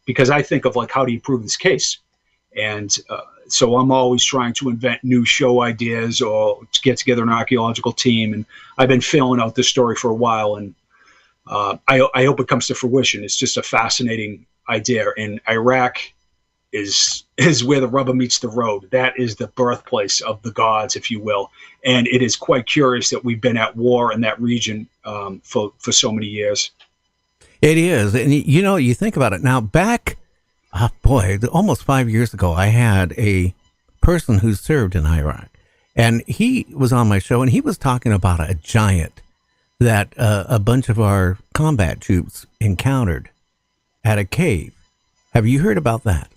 Because I think of like, how do you prove this case? And so I'm always trying to invent new show ideas or to get together an archaeological team. And I've been filling out this story for a while, and I hope it comes to fruition. It's just a fascinating idea. And Iraq is where the rubber meets the road. That is the birthplace of the gods, if you will. And it is quite curious that we've been at war in that region for so many years. It is. And, you think about it now, back, almost 5 years ago, I had a person who served in Iraq. And he was on my show, and he was talking about a giant that a bunch of our combat troops encountered at a cave. Have you heard about that?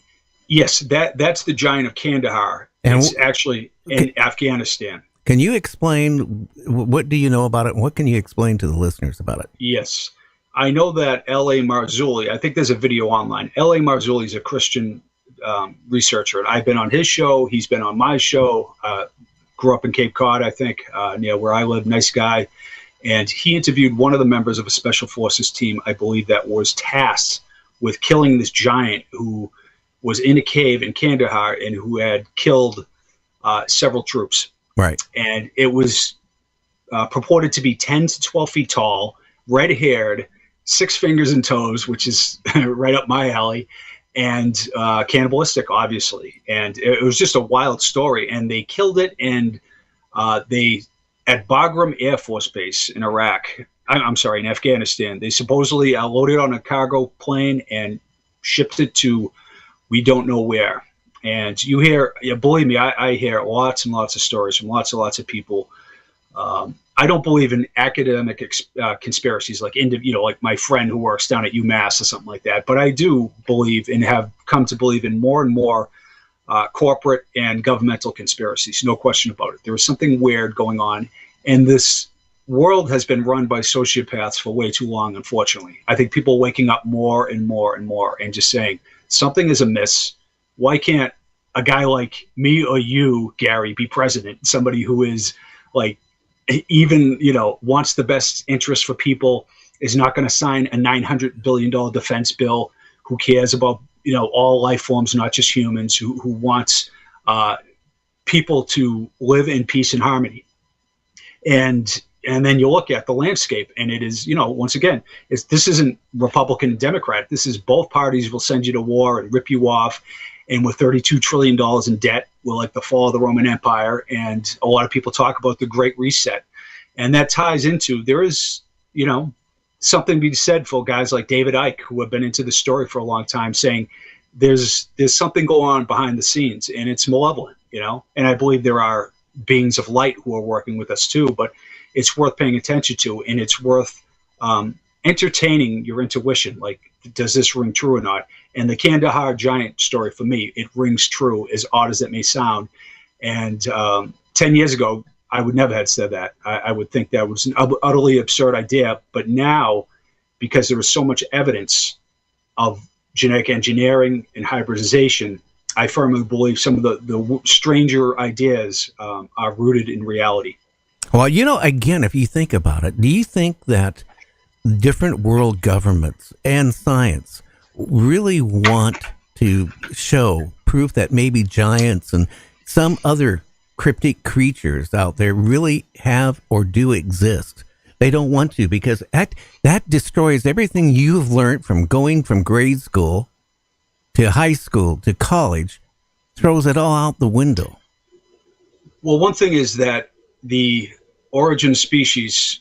Yes, that's the giant of Kandahar. And it's actually in Afghanistan. Can you explain, what do you know about it, and what can you explain to the listeners about it? Yes. I know that L.A. Marzulli, I think there's a video online. L.A. Marzulli is a Christian researcher, and I've been on his show. He's been on my show. Grew up in Cape Cod, I think, near where I live. Nice guy. And he interviewed one of the members of a special forces team, I believe, that was tasked with killing this giant who was in a cave in Kandahar and who had killed several troops. Right. And it was purported to be 10 to 12 feet tall, red-haired, 6 fingers and toes, which is right up my alley, and cannibalistic, obviously. And it was just a wild story. And they killed it, and they, at Bagram Air Force Base in Iraq, in Afghanistan, they supposedly loaded on a cargo plane and shipped it to we don't know where. And you hear, believe me, I hear lots and lots of stories from lots and lots of people. I don't believe in academic conspiracies like like my friend who works down at UMass or something like that. But I do believe and have come to believe in more and more corporate and governmental conspiracies. No question about it. There is something weird going on, and this world has been run by sociopaths for way too long. Unfortunately, I think people are waking up more and more and more, and just saying something is amiss. Why can't a guy like me or you, Gary, be president? Somebody who is like, even, wants the best interest for people, is not going to sign a $900 billion defense bill, who cares about, all life forms, not just humans, who wants people to live in peace and harmony. And then you look at the landscape, and it is, once again, this isn't Republican and Democrat. This is both parties will send you to war and rip you off. And with $32 trillion in debt, we're like the fall of the Roman Empire. And a lot of people talk about the Great Reset. And that ties into, there is, something to be said for guys like David Icke, who have been into the story for a long time, saying there's something going on behind the scenes, and it's malevolent, And I believe there are beings of light who are working with us too, but it's worth paying attention to, and it's worth entertaining your intuition. Like, does this ring true or not? And the Kandahar giant story, for me, it rings true, as odd as it may sound. And 10 years ago, I would never have said that. I would think that was an utterly absurd idea. But now, because there is so much evidence of genetic engineering and hybridization, I firmly believe some of the stranger ideas are rooted in reality. Well, again, if you think about it, do you think that different world governments and science really want to show proof that maybe giants and some other cryptic creatures out there really have or do exist? They don't want to, because that destroys everything you've learned from going from grade school to high school to college, throws it all out the window. Well, one thing is that the origin of species,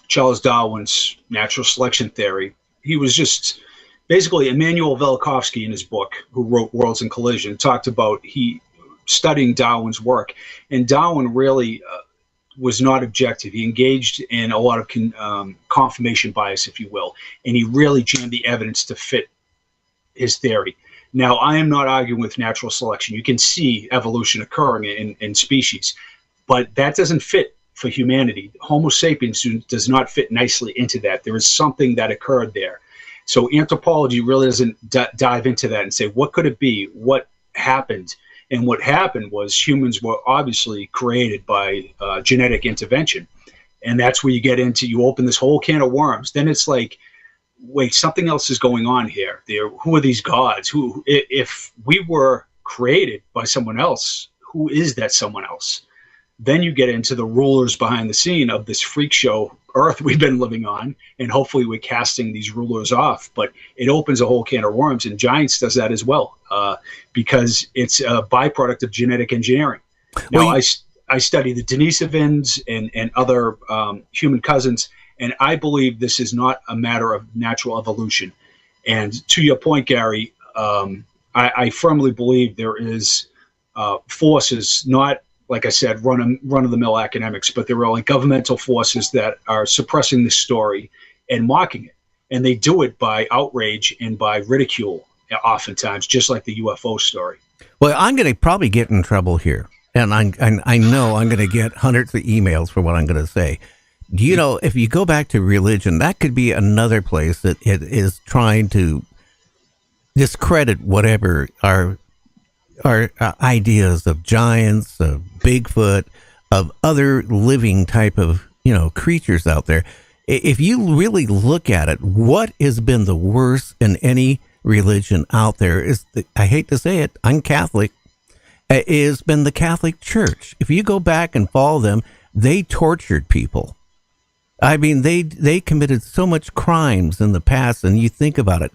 Charles Darwin's natural selection theory, he was just basically Immanuel Velikovsky in his book, who wrote Worlds in Collision, talked about studying Darwin's work. And Darwin really was not objective. He engaged in a lot of confirmation bias, if you will, and he really jammed the evidence to fit his theory. Now, I am not arguing with natural selection. You can see evolution occurring in species, but that doesn't fit for humanity. Homo sapiens does not fit nicely into that. There is something that occurred there. So anthropology really doesn't dive into that and say, what could it be? What happened? And what happened was humans were obviously created by genetic intervention. And that's where you open this whole can of worms. Then it's like, wait, something else is going on here. Who are these gods? If we were created by someone else, who is that someone else? Then you get into the rulers behind the scene of this freak show Earth we've been living on, and hopefully we're casting these rulers off. But it opens a whole can of worms, and Giants does that as well, because it's a byproduct of genetic engineering. Now, I study the Denisovans and other human cousins, and I believe this is not a matter of natural evolution. And to your point, Gary, I firmly believe there is forces, not, like I said, run-of-the-mill academics, but there are like governmental forces that are suppressing this story and mocking it. And they do it by outrage and by ridicule, oftentimes, just like the UFO story. Well, I'm going to probably get in trouble here. And I know I'm going to get hundreds of emails for what I'm going to say. Do you know, if you go back to religion, that could be another place that it is trying to discredit whatever our ideas of giants, of Bigfoot, of other living type of, creatures out there. If you really look at it, what has been the worst in any religion out there is, I hate to say it, I'm Catholic, has been the Catholic Church. If you go back and follow them, they tortured people. I mean, they committed so much crimes in the past, and you think about it.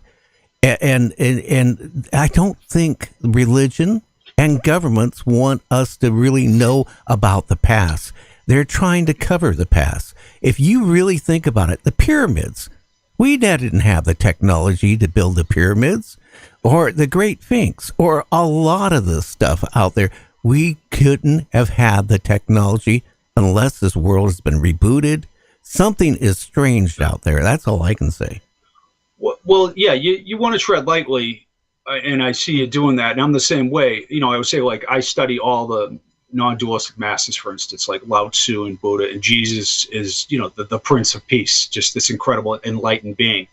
And I don't think religion and governments want us to really know about the past. They're trying to cover the past. If you really think about it, the pyramids, We didn't have the technology to build the pyramids or the Great Sphinx or a lot of the stuff out there. We couldn't have had the technology unless this world has been rebooted. Something is strange out there. That's all I can say. Well, yeah, you want to tread lightly, and I see you doing that, and I'm the same way. You know, I would say, like, I study all the non-dualistic masters, for instance, like Lao Tzu and Buddha, and Jesus is, you know, the Prince of Peace, just this incredible enlightened being.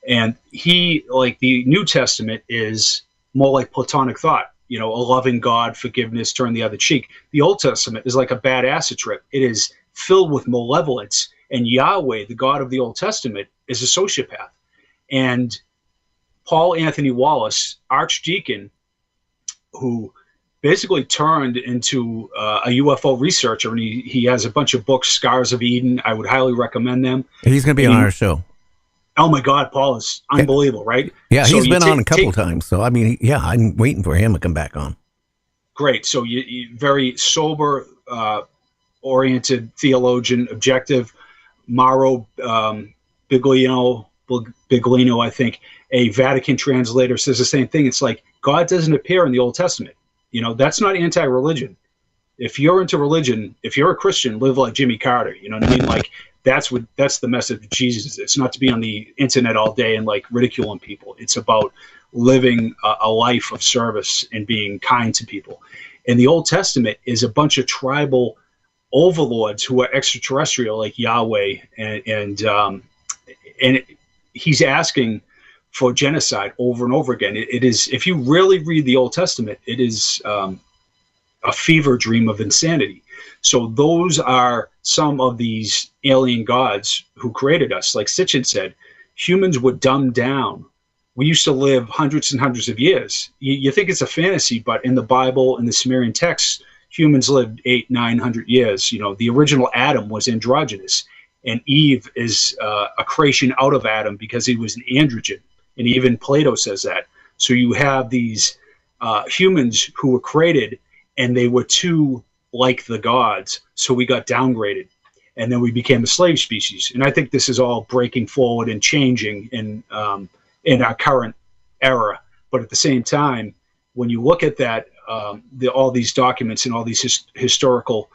And he, like, the New Testament is more like Platonic thought, you know, a loving God, forgiveness, turn the other cheek. The Old Testament is like a bad acid trip. It is filled with malevolence, and Yahweh, the God of the Old Testament, is a sociopath. And Paul Anthony Wallace, archdeacon, who basically turned into a UFO researcher, and he has a bunch of books, Scars of Eden. I would highly recommend them. He's going to be on our show. Oh my God, Paul is unbelievable, right? Yeah, so he's been on a couple times. So, I mean, yeah, I'm waiting for him to come back on. Great. So you very sober, oriented theologian, objective. Mauro Biglino, I think, a Vatican translator, says the same thing. It's like God doesn't appear in the Old Testament. You know, that's not anti-religion. If you're into religion, if you're a Christian, live like Jimmy Carter. You know what I mean? Like, that's the message of Jesus. It's not to be on the internet all day and like ridiculing people. It's about living a life of service and being kind to people. And the Old Testament is a bunch of tribal overlords who are extraterrestrial, like Yahweh, and he's asking for genocide over and over again. It is, if you really read the Old Testament, it is a fever dream of insanity. So those are some of these alien gods who created us. Like Sitchin said, humans were dumbed down. We used to live hundreds and hundreds of years. You think it's a fantasy, but in the Bible and the Sumerian texts, humans lived 800-900 years. You know, the original Adam was androgynous, and Eve is a creation out of Adam because he was an androgen. And even Plato says that. So you have these humans who were created, and they were too like the gods, so we got downgraded. And then we became a slave species. And I think this is all breaking forward and changing in our current era. But at the same time, when you look at that, all these documents and all these historical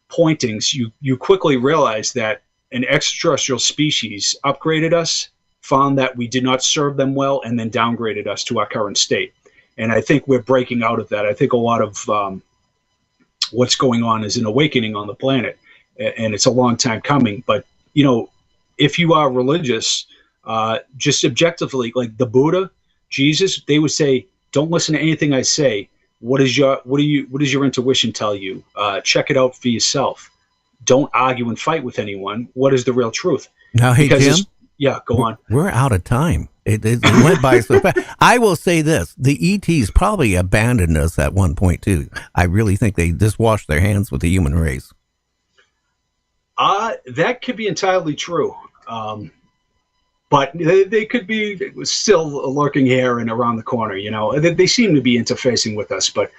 pointings, you quickly realize that an extraterrestrial species upgraded us, found that we did not serve them well, and then downgraded us to our current state. And I think we're breaking out of that. I think a lot of what's going on is an awakening on the planet, and it's a long time coming. But, you know, if you are religious, just objectively, like the Buddha, Jesus, they would say, don't listen to anything I say. What does your intuition tell you? Check it out for yourself. Don't argue and fight with anyone. What is the real truth? Now, hey, Jim. Yeah, go on. We're out of time. It went by so fast. I will say this. The ETs probably abandoned us at one point, too. I really think they just washed their hands with the human race. That could be entirely true. But they could be still lurking here and around the corner. You know, they seem to be interfacing with us. But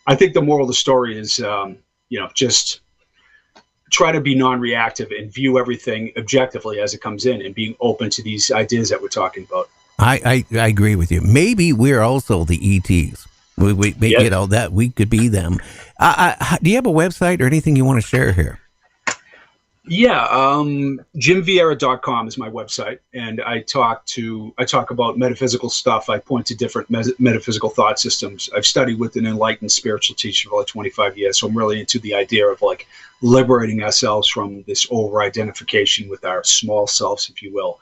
I think the moral of the story is, just try to be non-reactive and view everything objectively as it comes in, and being open to these ideas that we're talking about. I agree with you. Maybe we're also the ETs. You know, that we could be them. Do you have a website or anything you want to share here? Yeah, JimVieira.com is my website, and I talk about metaphysical stuff. I point to different metaphysical thought systems. I've studied with an enlightened spiritual teacher for like 25 years, so I'm really into the idea of like liberating ourselves from this over-identification with our small selves, if you will.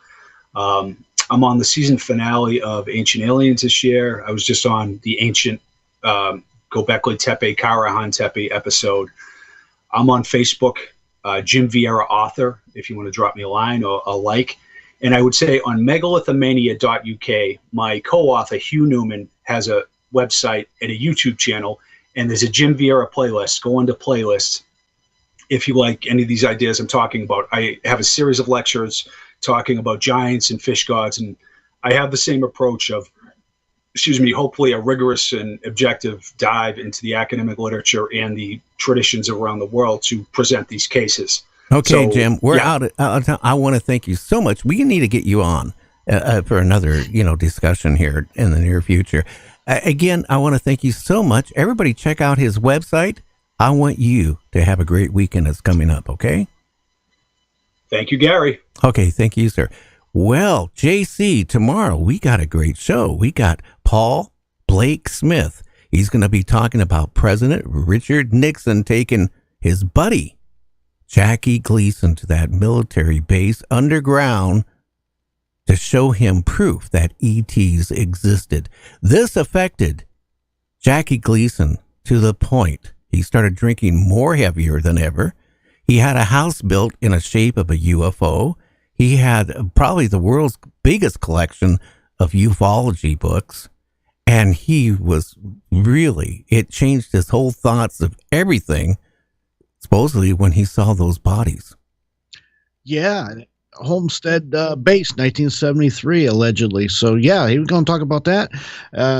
I'm on the season finale of Ancient Aliens this year. I was just on the ancient Gobekli Tepe, Karahan Tepe episode. I'm on Facebook. Jim Vieira author, if you want to drop me a line or a like. And I would say on megalithamania.uk, my co-author Hugh Newman has a website and a YouTube channel, and there's a Jim Vieira playlist. Go into playlists if you like any of these ideas I'm talking about. I have a series of lectures talking about giants and fish gods, and I have the same approach of, hopefully a rigorous and objective dive into the academic literature and the traditions around the world to present these cases. Okay, So, Jim, we're out of time. I want to thank you so much. We need to get you on for another, discussion here in the near future. Again, I want to thank you so much. Everybody check out his website. I want you to have a great weekend that's coming up, okay? Thank you, Gary. Okay, thank you, sir. Well, JC, tomorrow we got a great show. We got Paul Blake Smith. He's going to be talking about President Richard Nixon taking his buddy, Jackie Gleason, to that military base underground to show him proof that ETs existed. This affected Jackie Gleason to the point he started drinking more heavier than ever. He had a house built in a shape of a UFO. He had probably the world's biggest collection of ufology books. And he was really, it changed his whole thoughts of everything, supposedly when he saw those bodies. Yeah, Homestead Base, 1973, allegedly. So, yeah, he was going to talk about that.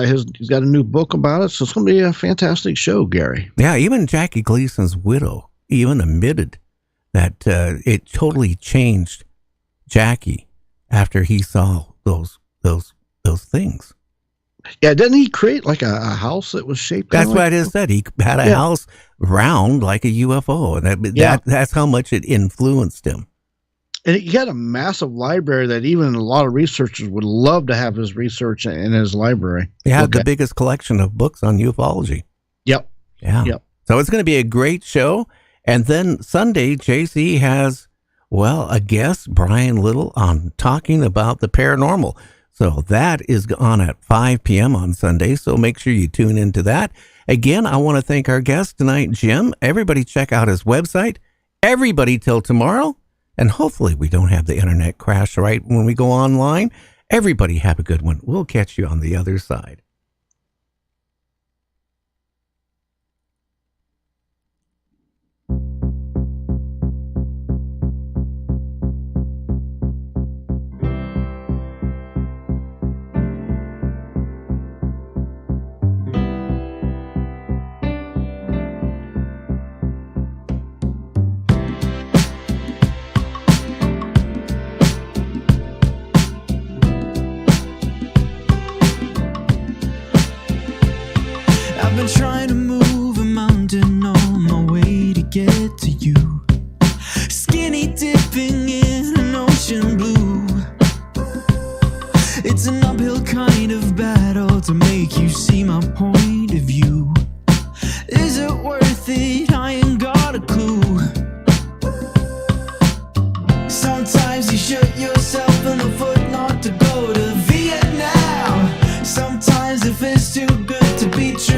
He's got a new book about it, so it's going to be a fantastic show, Gary. Yeah, even Jackie Gleason's widow even admitted that it totally changed Jackie after he saw those things. Yeah, didn't he create like a house that was shaped? That's like, what it said. He had a house round like a UFO, and that's how much it influenced him. And he had a massive library that even a lot of researchers would love to have his research in his library. He had the biggest collection of books on ufology. Yep. Yeah. Yep. So it's going to be a great show. And then Sunday, JC has, a guest, Brian Little, on talking about the paranormal. So that is on at 5 p.m. on Sunday. So make sure you tune into that. Again, I want to thank our guest tonight, Jim. Everybody check out his website. Everybody till tomorrow. And hopefully we don't have the internet crash right when we go online. Everybody have a good one. We'll catch you on the other side. I've been trying to move a mountain on my way to get to you. Skinny dipping in an ocean blue. It's an uphill kind of battle to make you see my point of view. Is it worth it? I ain't got a clue. Sometimes you shoot yourself in the foot not to go to Vietnam. Sometimes it feels too good to be true.